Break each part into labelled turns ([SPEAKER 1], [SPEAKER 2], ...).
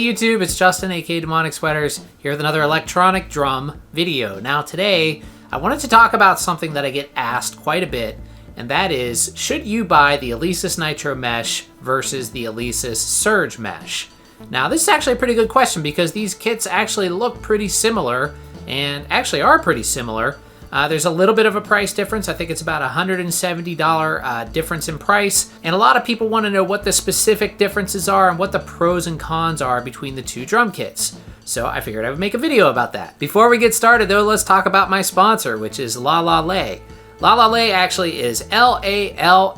[SPEAKER 1] YouTube, it's Justin, aka Demonic Sweaters, here with another electronic drum video. Now today, I wanted to talk about something that I get asked quite a bit, and that is, should you buy the Alesis Nitro mesh versus the Alesis Surge mesh? Now this is actually a pretty good question because these kits actually look pretty similar, and actually are pretty similar. There's a little bit of a price difference. I think it's about $170 difference in price. And a lot of people want to know what the specific differences are and what the pros and cons are between the two drum kits. So I figured I would make a video about that. Before we get started though, let's talk about my sponsor, which is LaLaLay. LaLaLay actually is LALAL.ai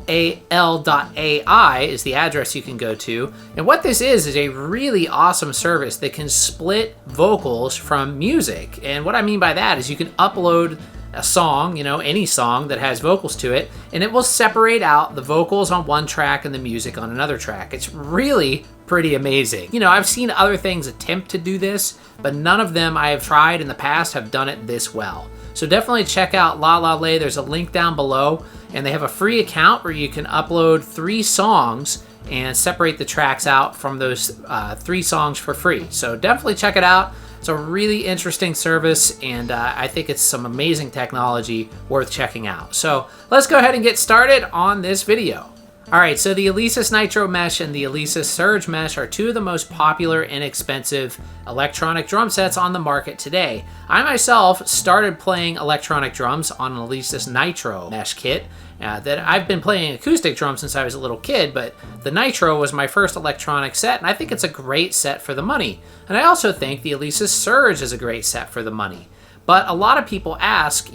[SPEAKER 1] is the address you can go to. And what this is a really awesome service that can split vocals from music. And what I mean by that is you can upload a song, any song that has vocals to it, and it will separate out the vocals on one track and the music on another track. It's really pretty amazing. I've seen other things attempt to do this, but none of them I have tried in the past have done it this well. So definitely check out LaLaLay. There's a link down below, and they have a free account where you can upload 3 songs and separate the tracks out from those 3 songs for free. So definitely check it out. It's a really interesting service, and I think it's some amazing technology worth checking out. So let's go ahead and get started on this video. Alright, so the Alesis Nitro mesh and the Alesis Surge mesh are 2 of the most popular and expensive electronic drum sets on the market today. I myself started playing electronic drums on an Alesis Nitro mesh kit. That I've been playing acoustic drums since I was a little kid, but the Nitro was my first electronic set, and I think it's a great set for the money. And I also think the Alesis Surge is a great set for the money. But a lot of people ask,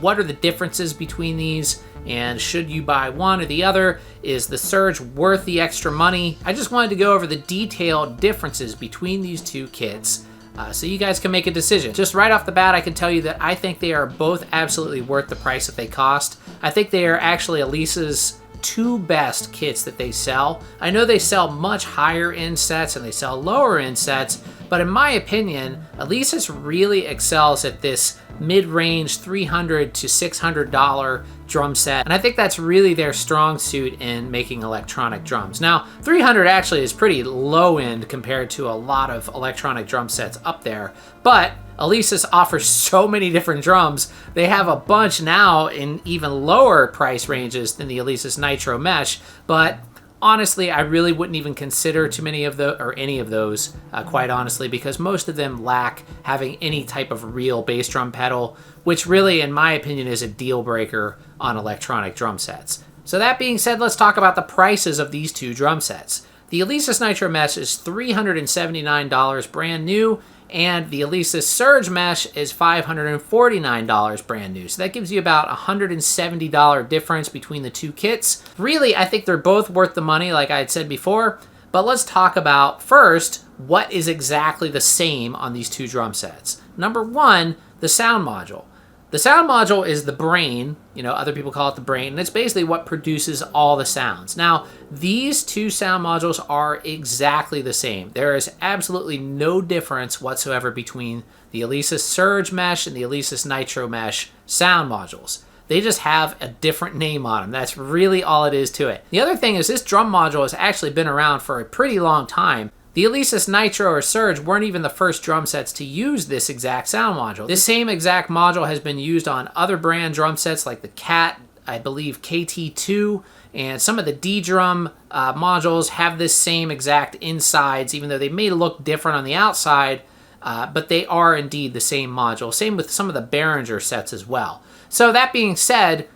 [SPEAKER 1] what are the differences between these, and should you buy one or the other? Is the Surge worth the extra money? I just wanted to go over the detailed differences between these 2 kits so you guys can make a decision. Just right off the bat, I can tell you that I think they are both absolutely worth the price that they cost. I think they are actually Alesis' 2 best kits that they sell. I know they sell much higher end sets and they sell lower end sets, but in my opinion, Alesis really excels at this mid-range $300 to $600 drum set, and I think that's really their strong suit in making electronic drums. Now, $300 actually is pretty low end compared to a lot of electronic drum sets up there, but Alesis offers so many different drums. They have a bunch now in even lower price ranges than the Alesis Nitro mesh, but honestly, I really wouldn't even consider too many of any of those, quite honestly, because most of them lack having any type of real bass drum pedal, which really, in my opinion, is a deal breaker on electronic drum sets. So that being said, let's talk about the prices of these 2 drum sets. The Alesis Nitro mesh is $379 brand new, and the Alesis Surge mesh is $549 brand new. So that gives you about a $170 difference between the 2 kits. Really, I think they're both worth the money, like I had said before. But let's talk about first what is exactly the same on these 2 drum sets. Number 1, the sound module. The sound module is the brain, other people call it the brain, and it's basically what produces all the sounds. Now, these 2 sound modules are exactly the same. There is absolutely no difference whatsoever between the Alesis Surge mesh and the Alesis Nitro mesh sound modules. They just have a different name on them. That's really all it is to it. The other thing is this drum module has actually been around for a pretty long time. The Alesis Nitro or Surge weren't even the first drum sets to use this exact sound module. This same exact module has been used on other brand drum sets like the Cat, I believe KT2, and some of the D-drum modules have this same exact insides, even though they may look different on the outside, but they are indeed the same module. Same with some of the Behringer sets as well. So that being said,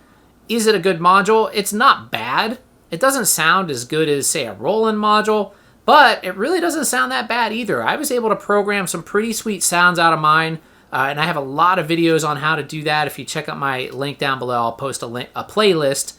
[SPEAKER 1] is it a good module? It's not bad. It doesn't sound as good as, say, a Roland module, but it really doesn't sound that bad either. I was able to program some pretty sweet sounds out of mine, and I have a lot of videos on how to do that. If you check out my link down below, I'll post a playlist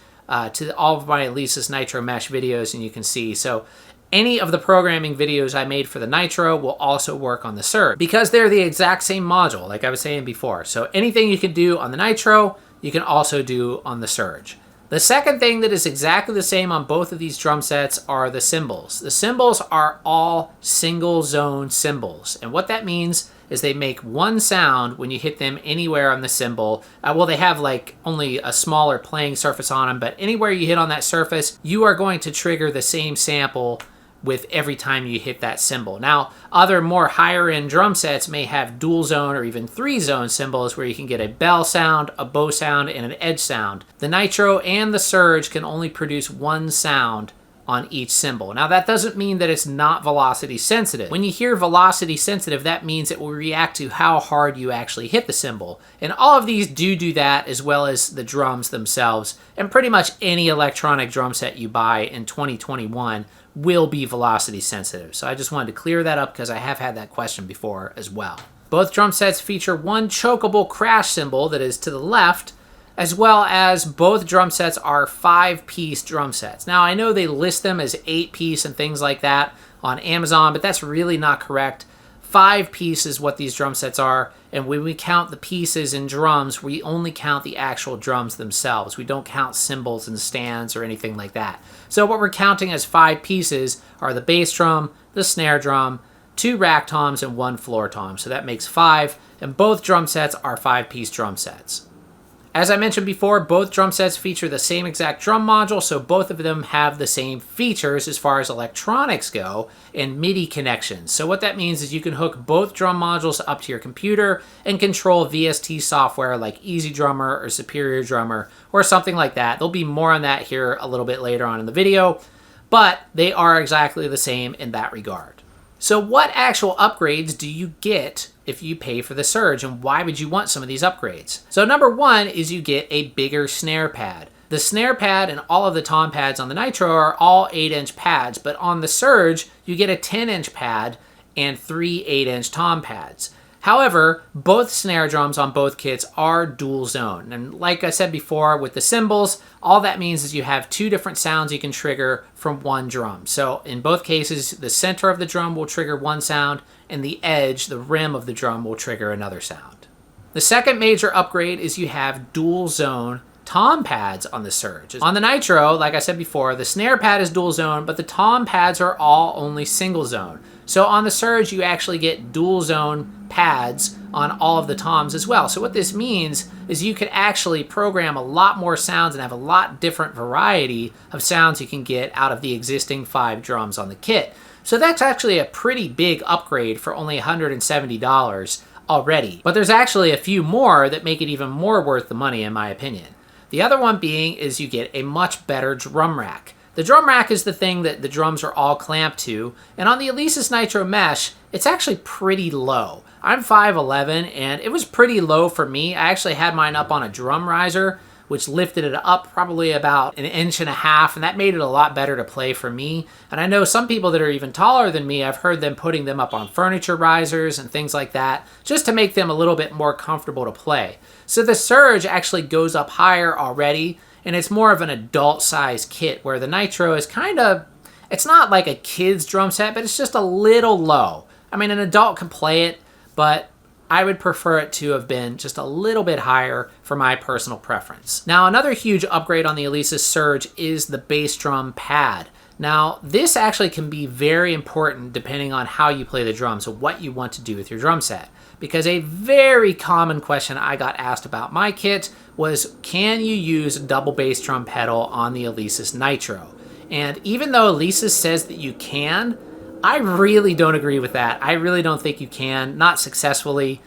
[SPEAKER 1] to all of my Alesis Nitro mesh videos, and you can see. So any of the programming videos I made for the Nitro will also work on the Surge because they're the exact same module, like I was saying before. So anything you can do on the Nitro, you can also do on the Surge. The second thing that is exactly the same on both of these drum sets are the cymbals. The cymbals are all single zone cymbals, and what that means is they make one sound when you hit them anywhere on the cymbal. Well, they have like only a smaller playing surface on them, but anywhere you hit on that surface, you are going to trigger the same sample with every time you hit that cymbal. Now, other more higher end drum sets may have dual zone or even 3-zone cymbals where you can get a bell sound, a bow sound, and an edge sound. The Nitro and the Surge can only produce one sound on each cymbal. Now, that doesn't mean that it's not velocity sensitive. When you hear velocity sensitive, that means it will react to how hard you actually hit the cymbal. And all of these do that, as well as the drums themselves. And pretty much any electronic drum set you buy in 2021 will be velocity sensitive. So I just wanted to clear that up because I have had that question before as well. Both drum sets feature one chokeable crash cymbal that is to the left, as well as both drum sets are 5-piece drum sets. Now, I know they list them as 8-piece and things like that on Amazon, but that's really not correct. 5-piece is what these drum sets are, and when we count the pieces in drums, we only count the actual drums themselves. We don't count cymbals and stands or anything like that. So what we're counting as 5 pieces are the bass drum, the snare drum, 2 rack toms, and 1 floor tom. So that makes 5, and both drum sets are 5-piece drum sets. As I mentioned before, both drum sets feature the same exact drum module, so both of them have the same features as far as electronics go and MIDI connections. So what that means is you can hook both drum modules up to your computer and control VST software like Easy Drummer or Superior Drummer or something like that. There'll be more on that here a little bit later on in the video, but they are exactly the same in that regard. So what actual upgrades do you get if you pay for the Surge, and why would you want some of these upgrades? So number one is you get a bigger snare pad. The snare pad and all of the tom pads on the Nitro are all 8-inch pads, but on the Surge, you get a 10-inch pad and 3 8-inch tom pads. However, both snare drums on both kits are dual zone. And like I said before, with the cymbals, all that means is you have 2 different sounds you can trigger from one drum. So in both cases, the center of the drum will trigger one sound, and the edge, the rim of the drum, will trigger another sound. The second major upgrade is you have dual zone tom pads on the Surge. On the Nitro, like I said before, the snare pad is dual zone, but the tom pads are all only single zone. So on the Surge, you actually get dual zone pads on all of the toms as well. So what this means is you could actually program a lot more sounds and have a lot different variety of sounds you can get out of the existing 5 drums on the kit. So that's actually a pretty big upgrade for only $170 already. But there's actually a few more that make it even more worth the money, in my opinion. The other one being is you get a much better drum rack. The drum rack is the thing that the drums are all clamped to, and on the Alesis Nitro Mesh, it's actually pretty low. I'm 5'11", and it was pretty low for me. I actually had mine up on a drum riser, which lifted it up probably about 1.5 inches, and that made it a lot better to play for me. And I know some people that are even taller than me, I've heard them putting them up on furniture risers and things like that, just to make them a little bit more comfortable to play. So the Surge actually goes up higher already, and it's more of an adult size kit, where the Nitro is kind of, it's not like a kid's drum set, but it's just a little low. I mean, an adult can play it, but I would prefer it to have been just a little bit higher for my personal preference. Now, another huge upgrade on the Alesis Surge is the bass drum pad. Now, this actually can be very important depending on how you play the drums, so what you want to do with your drum set. Because a very common question I got asked about my kit was, can you use a double bass drum pedal on the Alesis Nitro? And even though Alesis says that you can, I really don't agree with that. I really don't think you can, not successfully.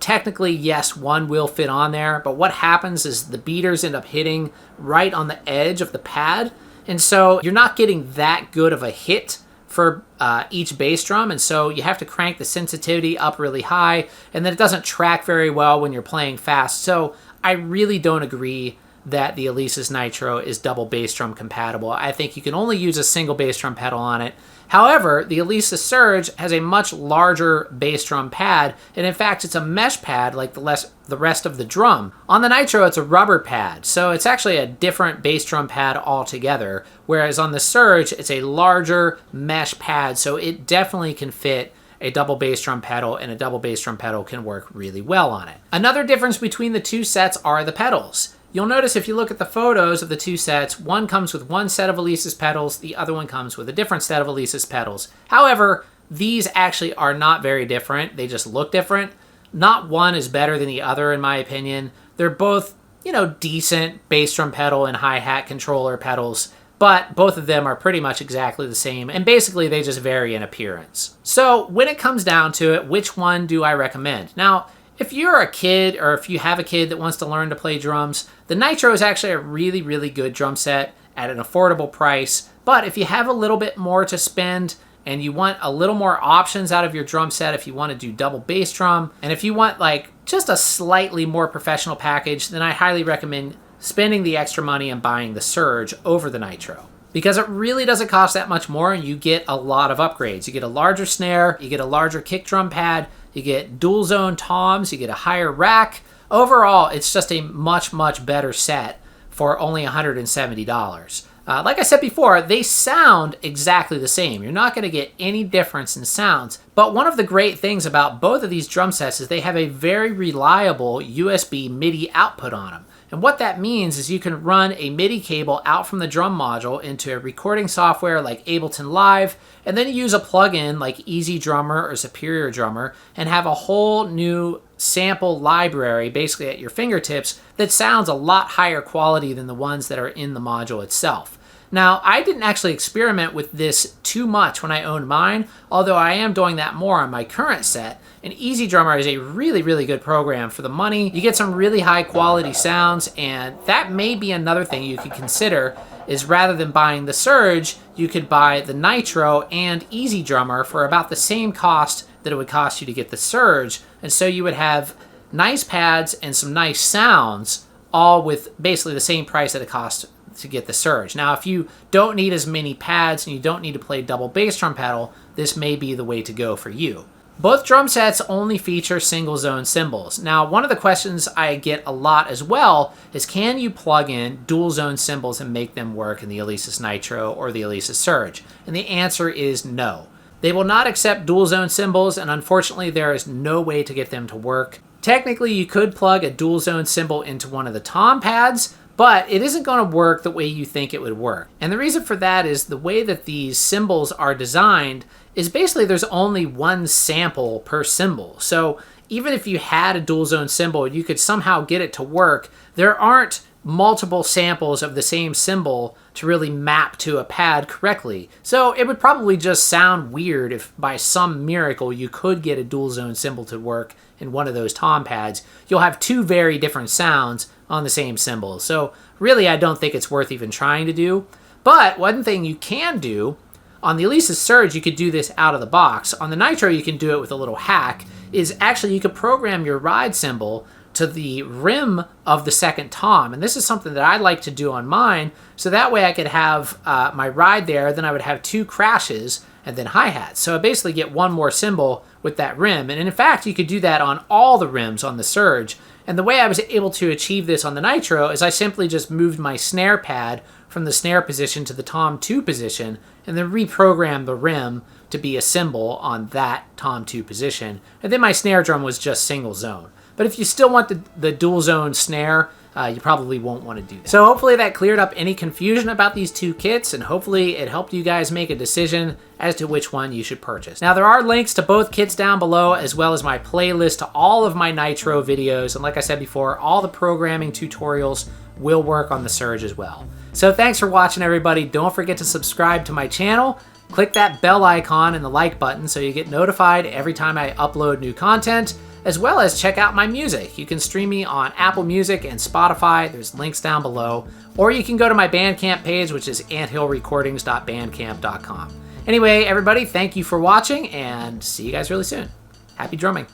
[SPEAKER 1] Technically, yes, one will fit on there, but what happens is the beaters end up hitting right on the edge of the pad, and so you're not getting that good of a hit for each bass drum, and so you have to crank the sensitivity up really high, and then it doesn't track very well when you're playing fast. So I really don't agree that the Alesis Nitro is double bass drum compatible. I think you can only use a single bass drum pedal on it. However, the Alesis Surge has a much larger bass drum pad, and in fact, it's a mesh pad like the rest of the drum. On the Nitro, it's a rubber pad, so it's actually a different bass drum pad altogether, whereas on the Surge, it's a larger mesh pad, so it definitely can fit a double bass drum pedal, and a double bass drum pedal can work really well on it. Another difference between the two sets are the pedals. You'll notice if you look at the photos of the two sets, one comes with one set of Alesis pedals, the other one comes with a different set of Alesis pedals. However, these actually are not very different. They just look different. Not one is better than the other, in my opinion. They're both, decent bass drum pedal and hi-hat controller pedals, but both of them are pretty much exactly the same, and basically they just vary in appearance. So when it comes down to it, which one do I recommend? Now, if you're a kid or if you have a kid that wants to learn to play drums, the Nitro is actually a really, really good drum set at an affordable price. But if you have a little bit more to spend and you want a little more options out of your drum set, if you want to do double bass drum, and if you want like just a slightly more professional package, then I highly recommend spending the extra money and buying the Surge over the Nitro. Because it really doesn't cost that much more and you get a lot of upgrades. You get a larger snare, you get a larger kick drum pad, you get dual zone toms, you get a higher rack. Overall, it's just a much, much better set for only $170. Like I said before, they sound exactly the same. You're not going to get any difference in sounds. But one of the great things about both of these drum sets is they have a very reliable USB MIDI output on them. And what that means is you can run a MIDI cable out from the drum module into a recording software like Ableton Live, and then use a plugin like Easy Drummer or Superior Drummer and have a whole new sample library basically at your fingertips that sounds a lot higher quality than the ones that are in the module itself. Now, I didn't actually experiment with this too much when I owned mine, although I am doing that more on my current set. And Easy Drummer is a really, really good program for the money. You get some really high quality sounds, and that may be another thing you could consider is rather than buying the Surge, you could buy the Nitro and Easy Drummer for about the same cost that it would cost you to get the Surge. And so you would have nice pads and some nice sounds, all with basically the same price that it costs to get the Surge. Now, if you don't need as many pads and you don't need to play double bass drum pedal, this may be the way to go for you. Both drum sets only feature single zone cymbals. Now, one of the questions I get a lot as well is, can you plug in dual zone cymbals and make them work in the Alesis Nitro or the Alesis Surge? And the answer is no. They will not accept dual zone cymbals, and unfortunately there is no way to get them to work. Technically, you could plug a dual zone cymbal into one of the tom pads, but it isn't going to work the way you think it would work. And the reason for that is the way that these cymbals are designed is basically there's only one sample per cymbal. So even if you had a dual zone cymbal, you could somehow get it to work. There aren't multiple samples of the same cymbal to really map to a pad correctly. So it would probably just sound weird if by some miracle you could get a dual zone cymbal to work in one of those tom pads. You'll have two very different sounds on the same cymbal. So really, I don't think it's worth even trying to do. But one thing you can do, on the Alesis Surge, you could do this out of the box. On the Nitro, you can do it with a little hack, is actually you could program your ride cymbal to the rim of the second tom. And this is something that I like to do on mine, so that way I could have my ride there, then I would have two crashes, and then hi-hats. So I basically get one more cymbal with that rim. And in fact, you could do that on all the rims on the Surge. And the way I was able to achieve this on the Nitro is I simply just moved my snare pad from the snare position to the tom 2 position, and then reprogrammed the rim to be a cymbal on that tom 2 position. And then my snare drum was just single zone. But if you still want the dual zone snare, you probably won't want to do that. So hopefully that cleared up any confusion about these two kits, and hopefully it helped you guys make a decision as to which one you should purchase. Now, there are links to both kits down below, as well as my playlist to all of my Nitro videos. And like I said before, all the programming tutorials will work on the Surge as well. So thanks for watching, everybody. Don't forget to subscribe to my channel. Click that bell icon and the like button so you get notified every time I upload new content, as well as check out my music. You can stream me on Apple Music and Spotify. There's links down below. Or you can go to my Bandcamp page, which is anthillrecordings.bandcamp.com. Anyway, everybody, thank you for watching, and see you guys really soon. Happy drumming.